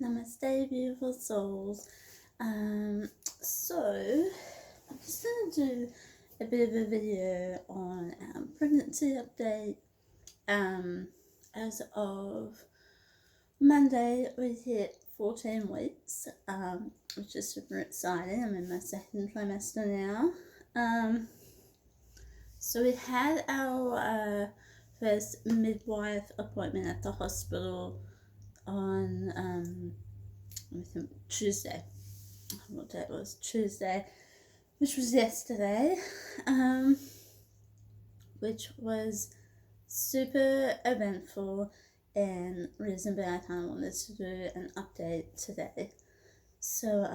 Namaste, beautiful souls. So I'm just gonna do a bit of a video on pregnancy update. As of Monday, we hit 14 weeks, which is super exciting. I'm in my second trimester now. So we had our first midwife appointment at the hospital on I think Tuesday. What day it was? Tuesday, which was yesterday, which was super eventful and reason why I kind of wanted to do an update today. So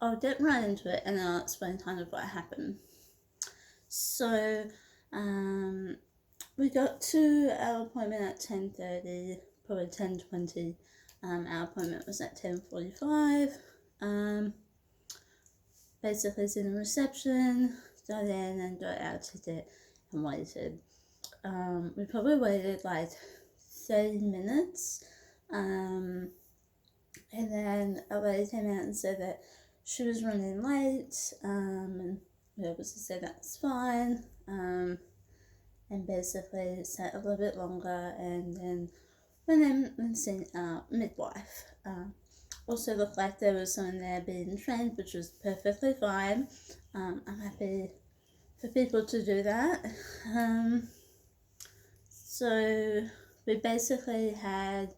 I'll get right into it and I'll explain kind of what happened. So we got to our appointment at 10:30, probably 10:20. Our appointment was at 10:45. Basically sitting in the reception, got in and got our ticket and waited. We probably waited like 30 minutes. And then a lady came out and said that she was running late. And we obviously said that's fine. And basically sat a little bit longer and then went in and seen our midwife. Also looked like there was someone there being trained, which was perfectly fine. I'm happy for people to do that. So we basically I'd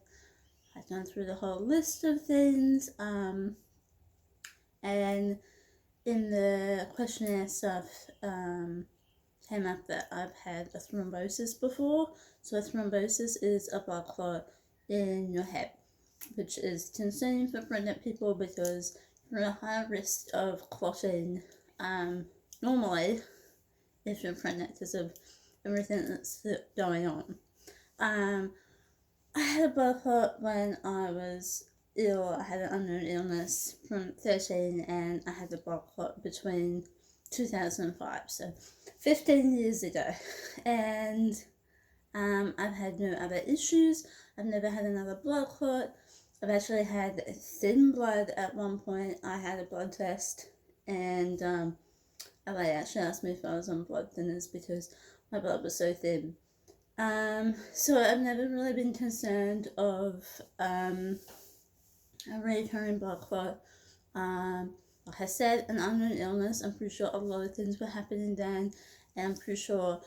gone through the whole list of things, and in the questionnaire stuff came up that I've had a thrombosis before. So a thrombosis is a blood clot in your head, which is concerning for pregnant people because you're at a high risk of clotting normally if you're pregnant because of everything that's going on. I had a blood clot when I was ill. I had an unknown illness from 13 and I had a blood clot between 2005, so 15 years ago. And I've had no other issues. I've never had another blood clot. I've actually had thin blood at one point. I had a blood test and they actually asked me if I was on blood thinners because my blood was so thin. So I've never really been concerned of a recurring blood clot. Like I said, an unknown illness. I'm pretty sure a lot of things were happening then, and I'm pretty sure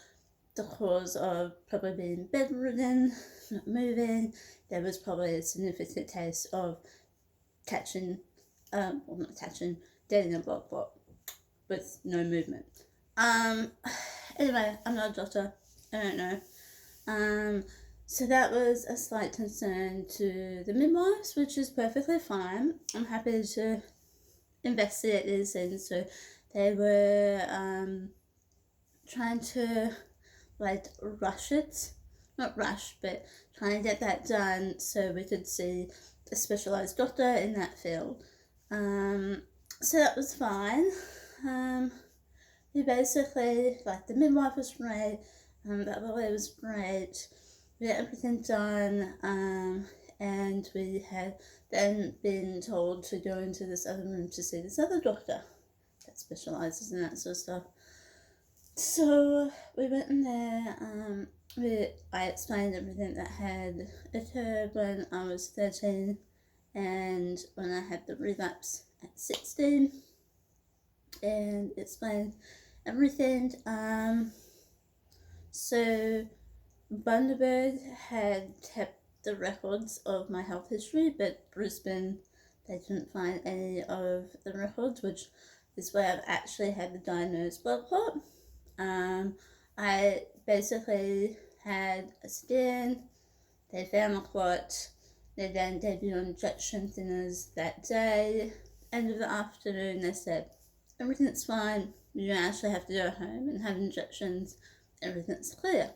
the cause of probably being bedridden, not moving, there was probably a significant case of getting a blood clot with no movement. Anyway, I'm not a doctor. I don't know. So that was a slight concern to the midwives, which is perfectly fine. I'm happy to investigate these things. So they were trying to rush it. Not rush, but trying to get that done so we could see a specialised doctor in that field. So that was fine. We basically, the midwife was great, the other lady was great, we had everything done, and we had then been told to go into this other room to see this other doctor that specialises in that sort of stuff. So we went in there, I explained everything that had occurred when I was 13 and when I had the relapse at 16, and explained everything. So Bundaberg had kept the records of my health history, but Brisbane, they couldn't find any of the records, which is where I've actually had the diagnosed blood clot. I basically had a scan, they found the clot, they then gave me injection thinners that day. End of the afternoon, they said, everything's fine, you don't actually have to go home and have injections, everything's clear.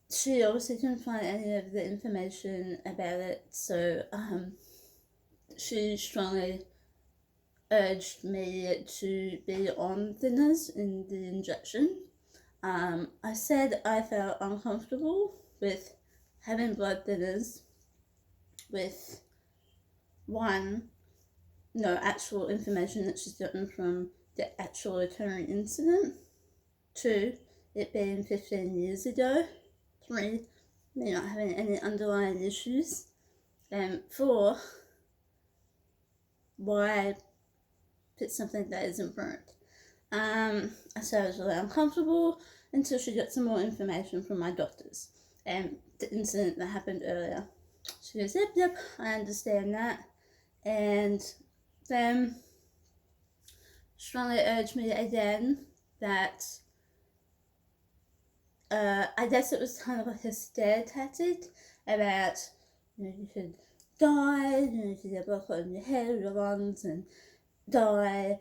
She obviously couldn't find any of the information about it, so she strongly urged me to be on thinners in the injection. I said I felt uncomfortable with having blood thinners with no actual information that she's gotten from the actual occurring incident. 2, it being 15 years ago. 3, me not having any underlying issues. And 4, why put something that isn't burnt? So I was really uncomfortable until she got some more information from my doctors and the incident that happened earlier. She goes, yep, I understand that. And then strongly urged me again that I guess it was kind of like a scare tactic about, you could die, you could get blood clot in your head or your lungs and die,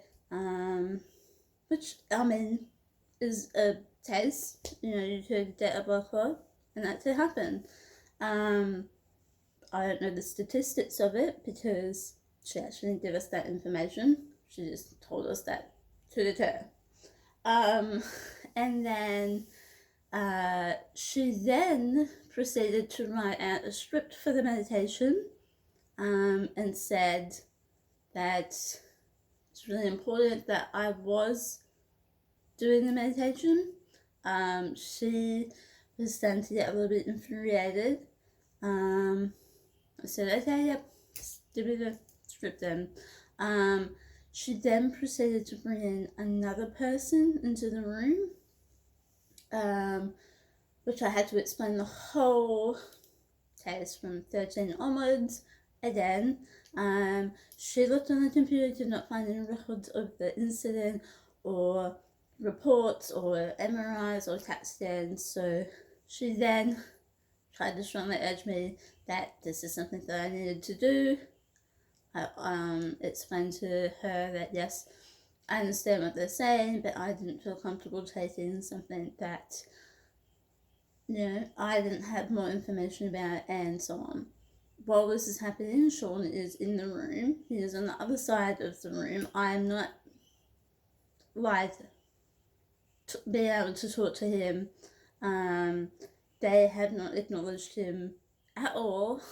which, I mean, is a case. You could get a blood clot and that could happen. I don't know the statistics of it because she actually didn't give us that information. She just told us that to occur. And then she then proceeded to write out a script for the meditation, and said that it's really important that I was doing the meditation. She was starting to get a little bit infuriated. I said, okay, yep, give me the script then. She then proceeded to bring in another person into the room, which I had to explain the whole case from 13 onwards again. She looked on the computer, did not find any records of the incident or reports or MRIs or CAT scans, so she then tried to strongly urge me that this is something that I needed to do. I explained to her that yes, I understand what they're saying, but I didn't feel comfortable taking something that, I didn't have more information about, and so on. While this is happening, Sean is in the room. He is on the other side of the room. I am not being able to talk to him. They have not acknowledged him at all.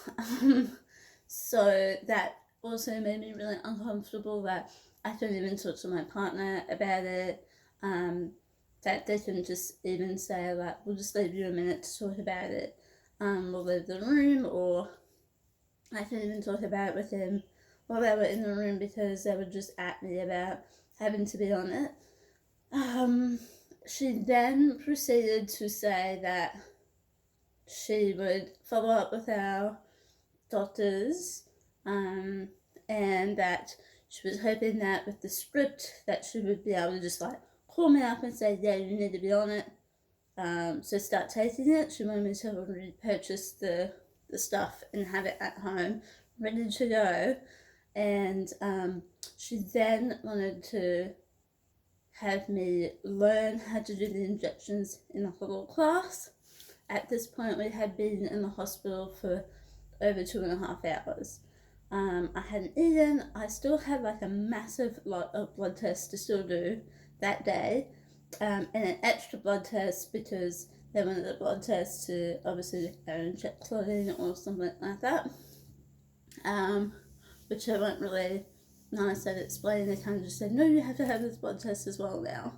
So that also made me really uncomfortable, that I couldn't even talk to my partner about it. That they couldn't just even say, like, we'll just leave you a minute to talk about it. We'll leave the room, or I couldn't even talk about it with him while they were in the room because they would just at me about having to be on it. She then proceeded to say that she would follow up with our doctors, and that she was hoping that with the script that she would be able to just like call me up and say, yeah, you need to be on it. So start taking it. She wanted me to already purchase the stuff and have it at home ready to go. And she then wanted to have me learn how to do the injections in a little class. At this point, we had been in the hospital for over 2.5 hours. I hadn't eaten. I still had like a massive lot of blood tests to still do that day, and an extra blood test because they wanted the blood test to obviously check clotting or something like that, which they weren't really nice at explaining. They kind of just said, no, you have to have this blood test as well now.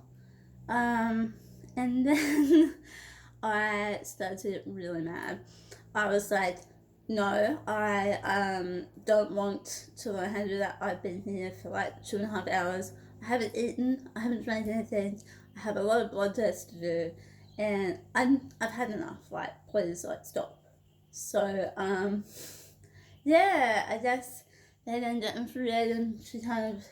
And then I started to get really mad. I was like, no, I don't want to learn how to do that. I've been here for like 2.5 hours. I haven't eaten, I haven't drank anything. I have a lot of blood tests to do, and I've had enough. Like, please, like, stop. So, yeah, I guess they then got infuriated. She kind of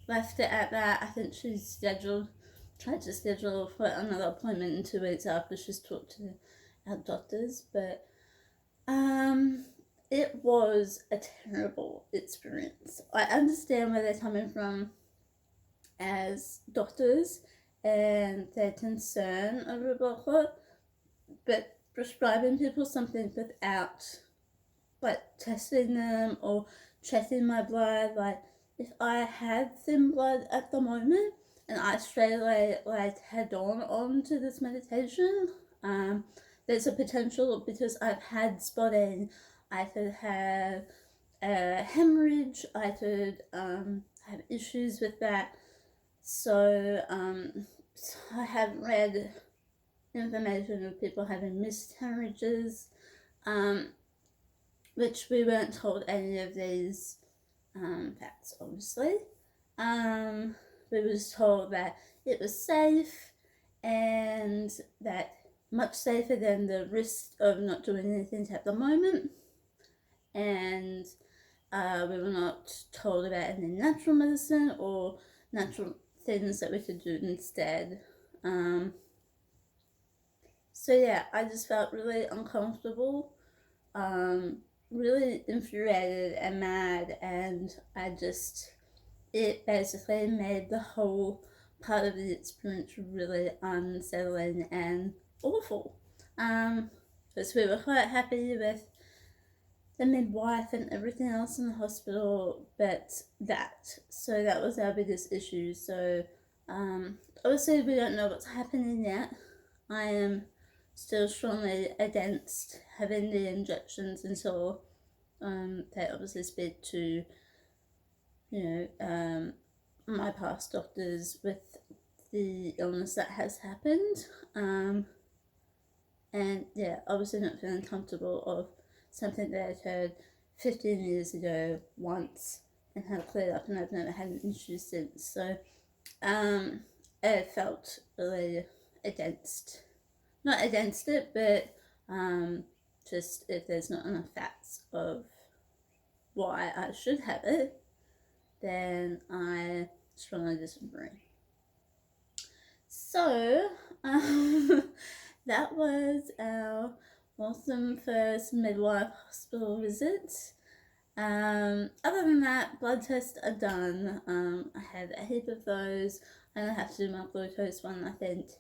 left it at that. I think she's tried to schedule for another appointment in 2 weeks after she's talked to our doctors, but it was a terrible experience. I understand where they're coming from as doctors and their concern over blood clot, but prescribing people something without like testing them or checking my blood, like if I had thin blood at the moment and I straight away like head on to this medication, there's a potential, because I've had spotting, I could have a hemorrhage, I could have issues with that. So I have read information of people having missed hemorrhages, which we weren't told any of these facts, obviously. We were just told that it was safe, and that much safer than the risk of not doing anything at the moment. And we were not told about any natural medicine or natural things that we could do instead. So yeah, I just felt really uncomfortable, really infuriated and mad, and it basically made the whole part of the experience really unsettling and awful. Because we were quite happy with the midwife and everything else in the hospital, but so that was our biggest issue. So obviously we don't know what's happening yet. I am still strongly against having the injections until they obviously speak to, my past doctors with the illness that has happened. And yeah, obviously not feeling comfortable of something that occurred 15 years ago once and had cleared up, and I've never had an issue since. So I felt really not against it, but just if there's not enough facts of why I should have it, then I strongly disagree. So that was our awesome first midwife hospital visit. Other than that, blood tests are done. I had a heap of those. I'm gonna have to do my glucose one, I think,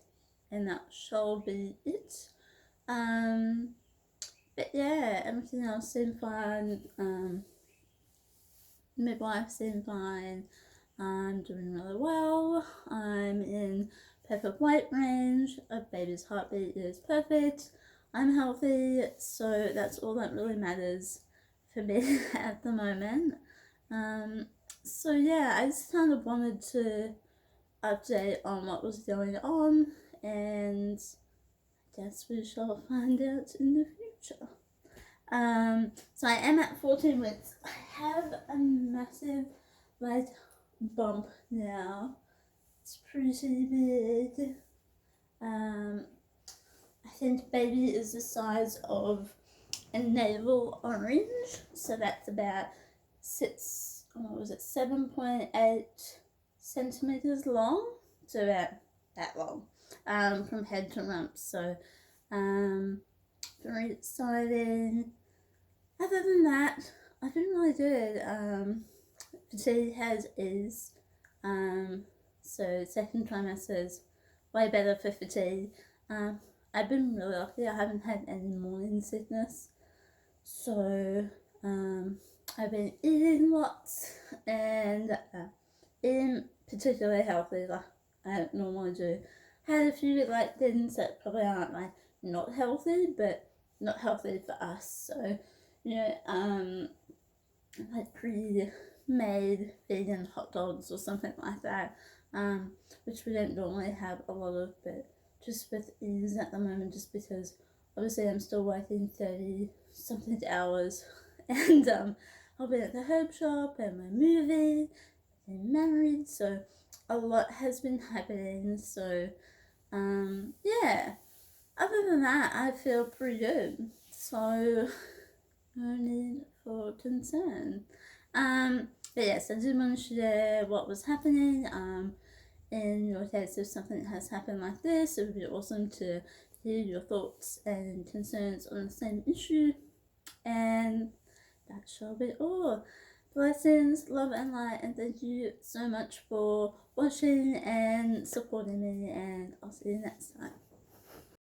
and that shall be it. But yeah, everything else seemed fine. Midwife seemed fine. I'm doing really well. I'm in perfect weight range. A baby's heartbeat is perfect. I'm healthy, so that's all that really matters for me at the moment. So yeah, I just kind of wanted to update on what was going on, and I guess we shall find out in the future. So I am at 14 weeks. I have a massive bump now. It's pretty big. I think baby is the size of a navel orange, so that's about 7.8 centimeters long, so about that long, from head to rump. So very exciting. Other than that, I've been really good. Fatigue has eased. So second trimester is way better for fatigue. I've been really lucky. I haven't had any morning sickness. So I've been eating lots and eating particularly healthy, like I normally do. Had a few things that probably aren't not healthy, but not healthy for us. So pre-made vegan hot dogs or something like that, which we don't normally have a lot of, but just with ease at the moment, just because obviously I'm still working 30 something hours, and I'll be at the herb shop and my movie and married, so a lot has been happening. So yeah, other than that, I feel pretty good, so no need for concern. But yes, I did want to share what was happening. In your case, if something has happened like this, it would be awesome to hear your thoughts and concerns on the same issue. And that shall be all. Blessings, love and light, and thank you so much for watching and supporting me, and I'll see you next time.